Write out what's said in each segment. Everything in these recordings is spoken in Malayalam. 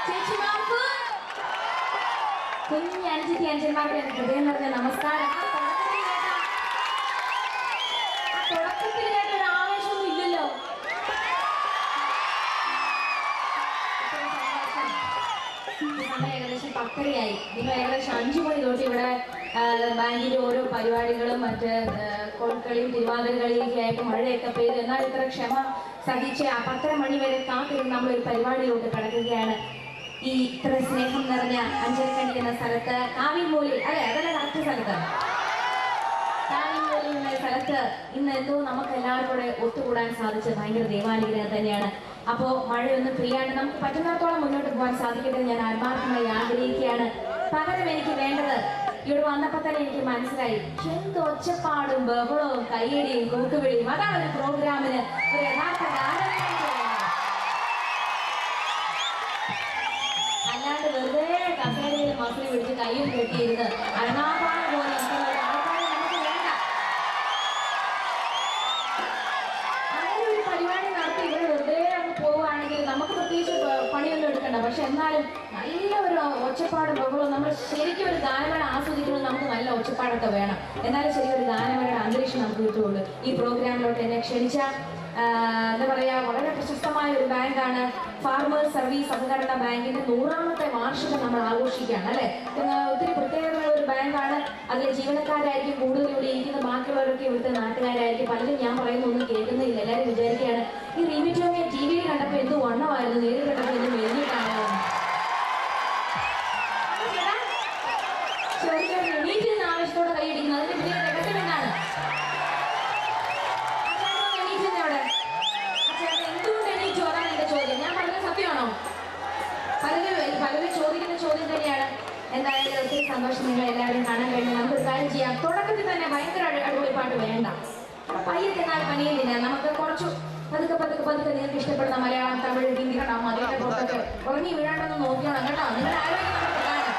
ചേച്ചിമാർക്ക് കുഞ്ഞു അഞ്ചെത്തി അഞ്ചന്മാരുടെ ഹൃദയം നിറഞ്ഞ നമസ്കാരം. തുടക്കത്തിൽ കേട്ട ഒരു ആവേശമൊന്നും ഇല്ലല്ലോ. സമയം ഏകദേശം 10:30 നിങ്ങൾ ഏകദേശം 5 മണി തൊട്ട് ഇവിടെ ബാങ്കിലെ ഓരോ പരിപാടികളും മറ്റ് കോൽക്കളിയും തിരുവാതിരകളിയൊക്കെ ആയിട്ട് മഴയൊക്കെ പെയ്ത് എന്നാൽ ഇത്ര ക്ഷമ സഹിച്ച് 10:30 മണി വരെ കാത്തിരുന്ന് നമ്മളൊരു പരിപാടിയിലോട്ട് കിടക്കുകയാണ്. ഈ ഇത്ര സ്നേഹം നിറഞ്ഞ അഞ്ചരക്കണ്ടി എന്ന സ്ഥലത്ത് കാവിമൂലി അല്ലെ, അതല്ല കറക്റ്റ് സ്ഥലത്ത് കാവിമൂലി എന്ന സ്ഥലത്ത് ഇന്ന് എന്തോ നമുക്ക് എല്ലാവരും കൂടെ ഒത്തുകൂടാൻ സാധിച്ചത് ഭയങ്കര ദൈവാനുഗ്രഹം തന്നെയാണ്. അപ്പോൾ മഴയൊന്നും ഫ്രീയായിട്ട് നമുക്ക് പറ്റുന്നിടത്തോളം മുന്നോട്ട് പോകാൻ സാധിക്കട്ടെ ഞാൻ ആത്മാർത്ഥമായി ആഗ്രഹിക്കുകയാണ്. പകരം എനിക്ക് വേണ്ടത് ഇവിടെ വന്നപ്പോൾ തന്നെ എനിക്ക് മനസ്സിലായി എന്ത് ഒച്ചപ്പാടും ബഹളവും കയ്യടിയും കൂട്ടുവിളിയും അതാണ് ഒരു പ്രോഗ്രാമിന് ഒരു യഥാർത്ഥ ഗാനം. അല്ലാണ്ട് വെറുതെ കസേരയിൽ മസിൽ പിടിച്ച് കയ്യും കെട്ടിയിരുന്ന് അരണാപാട് പോലെ ആൾക്കാരെ നമുക്ക് വേണ്ട. അങ്ങനെ ഒരു പരിപാടി നടത്തി ഇവിടെ വെറുതെ അങ്ങ് പോവുകയാണെങ്കിൽ നമുക്ക് പ്രത്യേകിച്ച് പണിയൊന്നും എടുക്കണ്ട. പക്ഷെ എന്നാലും നല്ല ഒരു ഒച്ചപ്പാടും ബഹളവും നമ്മൾ ശരിക്കും ഒരു ഗാനമേള ആസ്വദിക്കുമ്പോൾ നമുക്ക് നല്ല ഒച്ചപ്പാടൊക്കെ വേണം. എന്നാലും ശരിക്കും ഒരു ഗാനമേളയുടെ അന്തരീക്ഷം നമുക്ക് കിട്ടുള്ളൂ. ഈ പ്രോഗ്രാമിലോട്ട് എന്നെ ക്ഷണിച്ച എന്താ പറയുക വളരെ പ്രശസ്തമായ ഒരു ബാങ്കാണ് ഫാർമേഴ്സ് സർവീസ് സഹകരണ ബാങ്കിന്റെ 100ാമത്തെ വാർഷികം നമ്മൾ ആഘോഷിക്കുകയാണ് അല്ലെ. ഒത്തിരി പ്രത്യേകതയുള്ള ഒരു ബാങ്കാണ്. അതിലെ ജീവനക്കാരായിരിക്കും കൂടുതൽ ഇവിടെ ഇരിക്കുന്ന, ബാക്കിയുള്ളവരൊക്കെ ഇവിടുത്തെ നാട്ടുകാരായിരിക്കും. പലരും ഞാൻ പറയുന്ന ഒന്നും കേൾക്കുന്നില്ല. എല്ലാവരും വിചാരിക്കുകയാണ് ഈ റീമിറ്റോമിയെ ടി-വിയിൽ കണ്ടപ്പോൾ എന്ത് വണ്ണമായിരുന്നു, നേരിൽ കണ്ടപ്പോൾ എന്ത് മെലിഞ്ഞിട്ടാണോ. എണീറ്റ് നിന്ന് ആവശ്യത്തോടെ കൈയടിക്കുന്നത് അതിന്റെ വലിയ രഹസ്യം എന്താണ്? എന്തുകൊണ്ട് എണീറ്റു? അതാണ് എന്റെ ചോദ്യം. ഞാൻ പറഞ്ഞത് സത്യമാണോ? പലരും ചോദിക്കുന്ന ചോദ്യം തന്നെയാണ്. എന്തായാലും ഒത്തിരി സന്തോഷം നിങ്ങൾ എല്ലാവരും കാണാൻ കഴിഞ്ഞു. നമുക്കൊരു കാര്യം ചെയ്യാം. തുടക്കത്തിൽ തന്നെ ഭയങ്കര അടിപൊളി പാട്ട് വേണ്ട. പയ്യത്തിനാൽ പനിയില്ല. നമുക്ക് കുറച്ചു പതുക്കെ പതുക്കെ പതുക്കെ നിങ്ങൾക്ക് ഇഷ്ടപ്പെടുന്ന മലയാളം, തമിഴ്, ഹിന്ദി കണ്ടാൽ മതിയുടെ പുറത്തൊക്കെ ഉറങ്ങി വീഴാണ്ടെന്ന് നോക്കണം കേട്ടോ. നിങ്ങളുടെ ആരോഗ്യം നമുക്ക് കാണാം.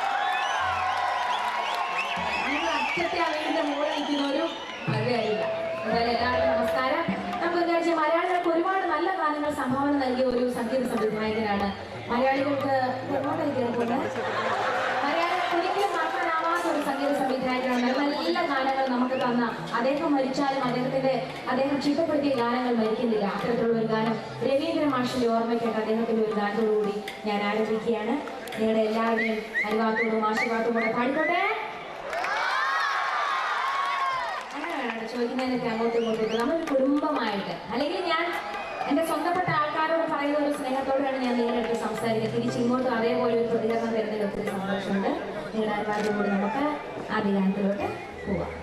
നിങ്ങൾ അറ്റത്തെ ആ വീടിന്റെ മുകളിൽ നിൽക്കുന്നൊരു മഴയറിയില്ല. എന്തായാലും എല്ലാവരും നമസ്കാരം. നമുക്ക് എന്താ വെച്ചാൽ മലയാളികൾക്ക് ഒരുപാട് നല്ല ഗാനങ്ങൾ സംഭാവന നൽകിയ ഒരു സംഗീത സംവിധായകനാണ്. മലയാളികൾക്ക് മലയാളികൾക്ക് ഒരിക്കലും മറക്കാനാവാത്ത ഒരു സംഗീത സംവിധായകനാണ്. നല്ല ഗാനങ്ങൾ നമുക്ക് തന്ന അദ്ദേഹം മരിച്ചാലും അദ്ദേഹം ചിട്ടപ്പെടുത്തിയ ഗാനങ്ങൾ മരിക്കുന്നില്ല. അത്തരത്തിലുള്ള ഒരു ഗാനം രവീന്ദ്ര മാഷിന്റെ ഓർമ്മയ്ക്കായിട്ട് അദ്ദേഹത്തിന്റെ ഒരു ഗാനത്തോടുകൂടി ഞാൻ ആരംഭിക്കുകയാണ്. നിങ്ങളുടെ എല്ലാവരുടെയും അനുവാദത്തോടും ആശീർവാദത്തോടും കൂടെ പാടിക്കോട്ടെ. ചോദിക്കുന്നതിനൊക്കെ അങ്ങോട്ടും ഇങ്ങോട്ടും നമ്മളൊരു കുടുംബമായിട്ട് അല്ലെങ്കിൽ ഞാൻ എൻ്റെ സ്വന്തപ്പെട്ട ആൾക്കാരോട് പറയുന്ന ഒരു സ്നേഹത്തോടെയാണ് ഞാൻ നിങ്ങളുടെ സംസാരിക്കുന്നത്. തിരിച്ചിങ്ങോട്ടും അതേപോലെ ഒരു പ്രതികരണം തരുന്നതിൽ ഒത്തിരി സന്തോഷമുണ്ട്. നിങ്ങളുടെ അനുവാദം കൂടി നമുക്ക് ആദ്യ ഗാനത്തിലോട്ട് പോവാം.